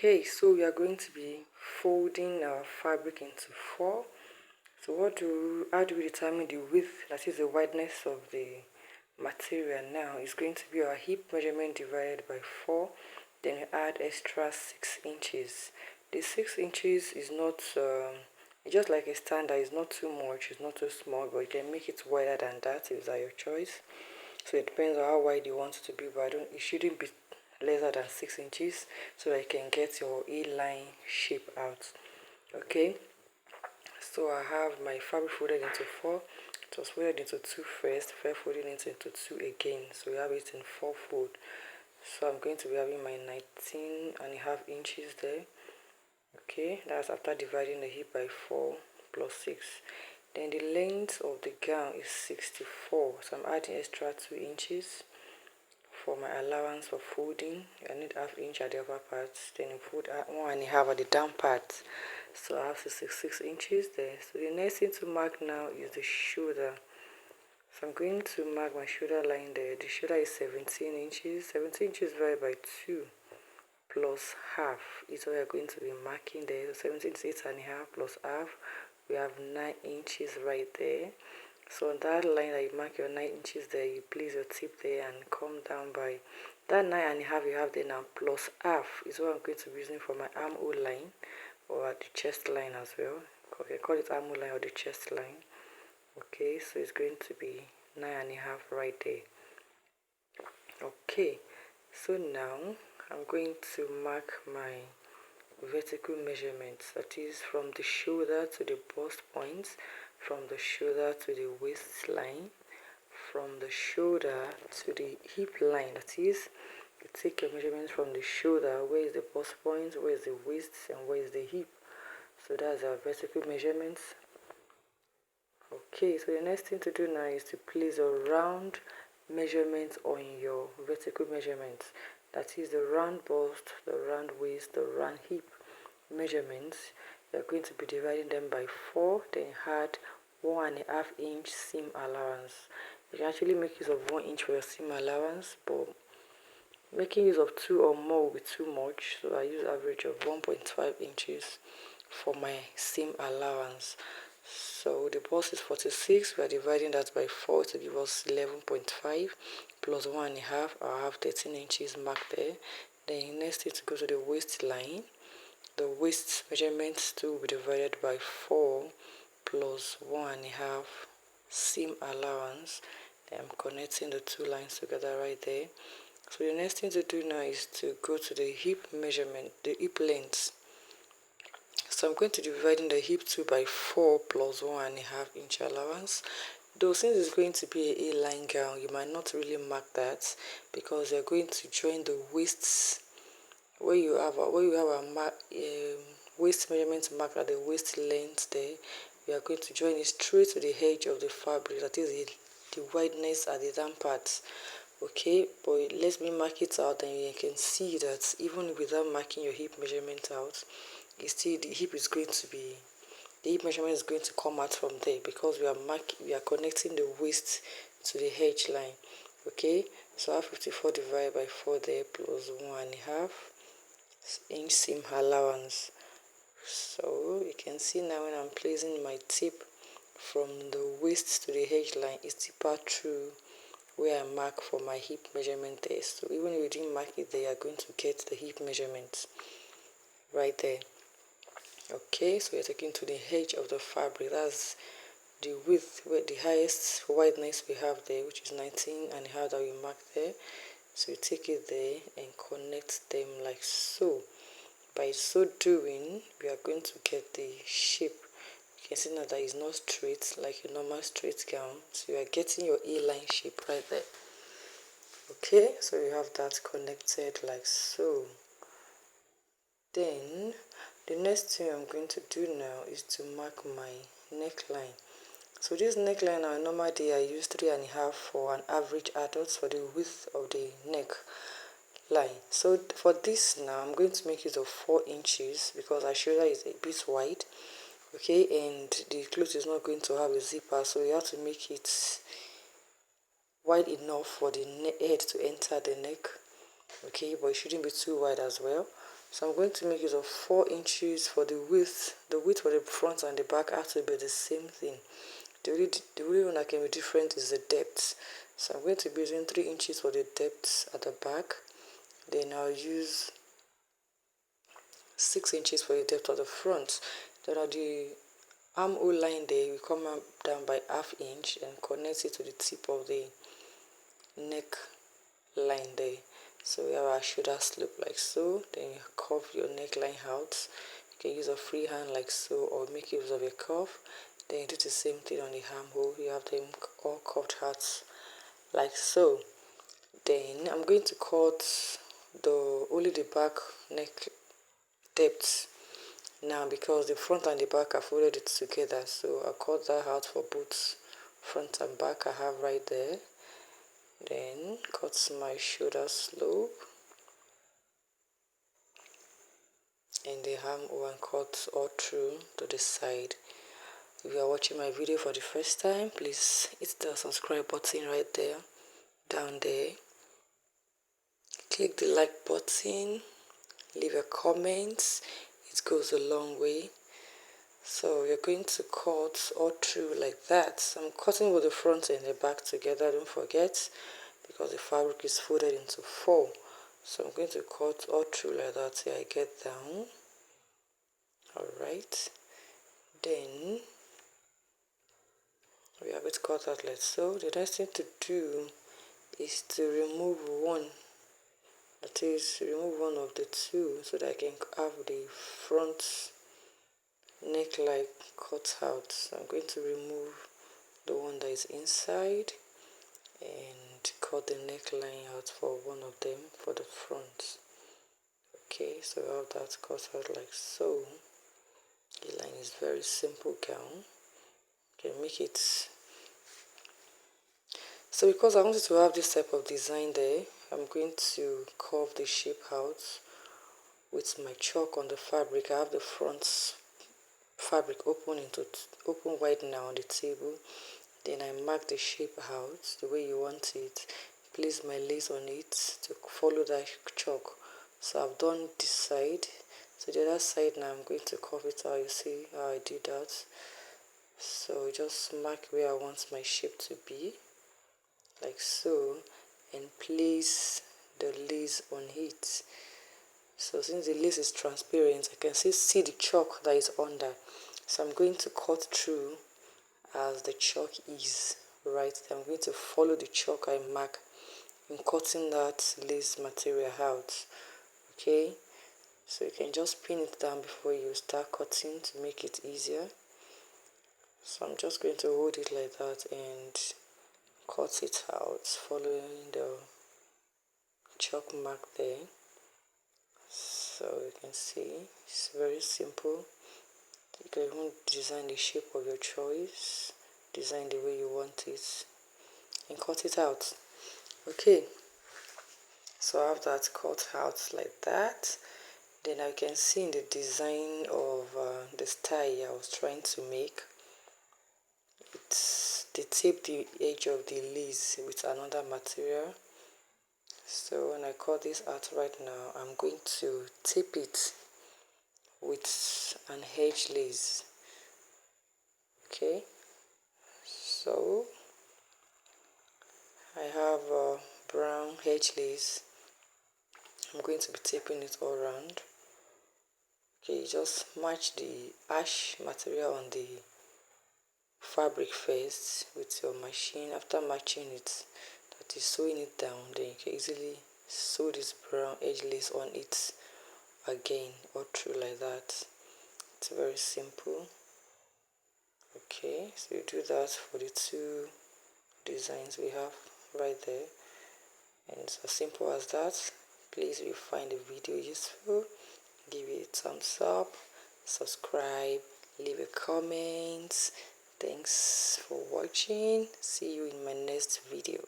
Okay, so we are going to be folding our fabric into four. So how do we determine the width, that is the wideness of the material now? Is going to be our hip measurement divided by 4. Then we add extra 6 inches. The 6 inches is not, it's just like a standard. It's not too much, it's not too small, but you can make it wider than that if that your choice. So it depends on how wide you want it to be, but it shouldn't be lesser than 6 inches so that you can get your A-line shape out. Okay, so I have my fabric folded into 4. It was folded into 2 first, before folding it into 2 again, so we have it in 4 fold. So I'm going to be having my 19.5 inches there. Okay, that's after dividing the hip by 4 plus 6. Then the length of the gown is 64, so I'm adding extra 2 inches for my allowance for folding. I need ½ inch at the upper part, then you fold 1.5 at the down part. So I have 66 inches there. So the next thing to mark now is the shoulder. So I'm going to mark my shoulder line there. The shoulder is 17 inches. 17 inches divided by 2 plus half is what we're going to be marking there. So 17 is 8.5 plus half. We have 9 inches right there. So on that line that you mark your 9 inches there, you place your tip there and come down by that 9.5 you have there now plus half is what I'm going to be using for my armhole line or the chest line as well. Okay, call it armhole line or the chest line. Okay, so it's going to be 9.5 right there. Okay, so now I'm going to mark my vertical measurements, that is from the shoulder to the bust points, from the shoulder to the waistline, from the shoulder to the hip line. That is, you take your measurements from the shoulder, where is the bust point, where is the waist, and where is the hip. So that's our vertical measurements. Okay, so the next thing to do now is to place a round measurement on your vertical measurements. That is the round bust, the round waist, the round hip measurements. You're going to be dividing them by 4, then add 1.5 inch seam allowance. You can actually make use of 1 inch for your seam allowance, but making use of 2 or more will be too much, so I use average of 1.5 inches for my seam allowance. So the bust is 46, we are dividing that by 4 to give us 11.5 plus 1.5. I have 13 inches marked there. Then next is to go to the waistline. The waist measurements too will be divided by 4 plus 1.5 seam allowance. Then I'm connecting the two lines together right there. So the next thing to do now is to go to the hip measurement, the hip length. So I'm going to be dividing the hip 2 by 4 plus 1.5 inch allowance. Though since it's going to be a A-line gown, you might not really mark that because you're going to join the waists where you have a waist measurement mark at the waist length there. We are going to join it straight to the edge of the fabric, that is the wideness at the down part. Okay, but let me mark it out and you can see that even without marking your hip measurement out, you see the hip measurement is going to come out from there because we are connecting the waist to the edge line. Okay, so I have 54 divided by 4 there plus 1.5 inch seam allowance. So you can see now when I'm placing my tip from the waist to the edge line, it's deeper through where I mark for my hip measurement there. So even if you didn't mark it there, you're going to get the hip measurement right there. Okay, so we're taking to the edge of the fabric. That's the width, where the highest wideness we have there, which is 19.5 that we marked there. So you take it there and connect them like so. By so doing, we are going to get the shape. You can see now that it's not straight like a normal straight gown. So you are getting your A-line shape right there. Okay, so you have that connected like so. Then the next thing I'm going to do now is to mark my neckline. So this neckline on a normal day I use 3.5 for an average adult for the width of the neck line. So for this now I'm going to make use of 4 inches because our shoulder is a bit wide. Okay, and the cloth is not going to have a zipper, so you have to make it wide enough for the head to enter the neck. Okay, but it shouldn't be too wide as well. So I'm going to make use of 4 inches for the width. The width for the front and the back have to be the same thing. The only one that can be different is the depth. So I'm going to be using 3 inches for the depth at the back. Then I'll use 6 inches for the depth of the front. Then at the armhole line there, we come down by ½ inch and connect it to the tip of the neck line there. So we have our shoulder slope like so. Then you curve your neckline out. You can use a free hand like so, or make use of a curve. Then you do the same thing on the armhole. You have them all curved out like so. Then I'm going to cut only the back neck depth now, because the front and the back I folded it together. So I'll cut that out for both front and back I have right there. Then cut my shoulder slope and the armhole and cut all through to the side. If you are watching my video for the first time, please hit the subscribe button right there, down there. Click the like button, leave a comment, it goes a long way. So you're going to cut all through like that. I'm cutting with the front and the back together, don't forget, because the fabric is folded into 4. So I'm going to cut all through like that till I get down. Alright, then we are going to cut out like so. The next thing to do is to remove one, that is, remove one of the two, so that I can have the front neckline cut out. So I'm going to remove the one that is inside and cut the neckline out for one of them for the front. Okay, so I have that cut out like so. The line is very simple gown. You can make it. So because I wanted to have this type of design there, I'm going to curve the shape out with my chalk on the fabric. I have the front fabric open wide now on the table. Then I mark the shape out the way you want it. Place my lace on it to follow that chalk. So I've done this side. So the other side now I'm going to curve it out. You see how I did that. So just mark where I want my shape to be, like so, and place the lace on it. So since the lace is transparent, I can see the chalk that is under. So I'm going to cut through as the chalk is, right? I'm going to follow the chalk I mark in cutting that lace material out. Okay, so you can just pin it down before you start cutting to make it easier. So I'm just going to hold it like that and cut it out following the chalk mark there. So you can see it's very simple. You can even design the shape of your choice, design the way you want it, and cut it out. Okay, so I have that cut out like that. Then I can see in the design of the style I was trying to make, they tape the edge of the lace with another material. So when I cut this out right now, I'm going to tape it with an edge lace. Okay, so I have a brown edge lace. I'm going to be taping it all around. Okay, just match the ash material on the fabric first with your machine. After matching it, that is sewing it down, then you can easily sew this brown edge lace on it again or through like that. It's very simple. Okay, so you do that for the two designs we have right there, and it's as simple as that. Please, if you find the video useful, give it a thumbs up, subscribe, leave a comment. Thanks for watching. See you in my next video.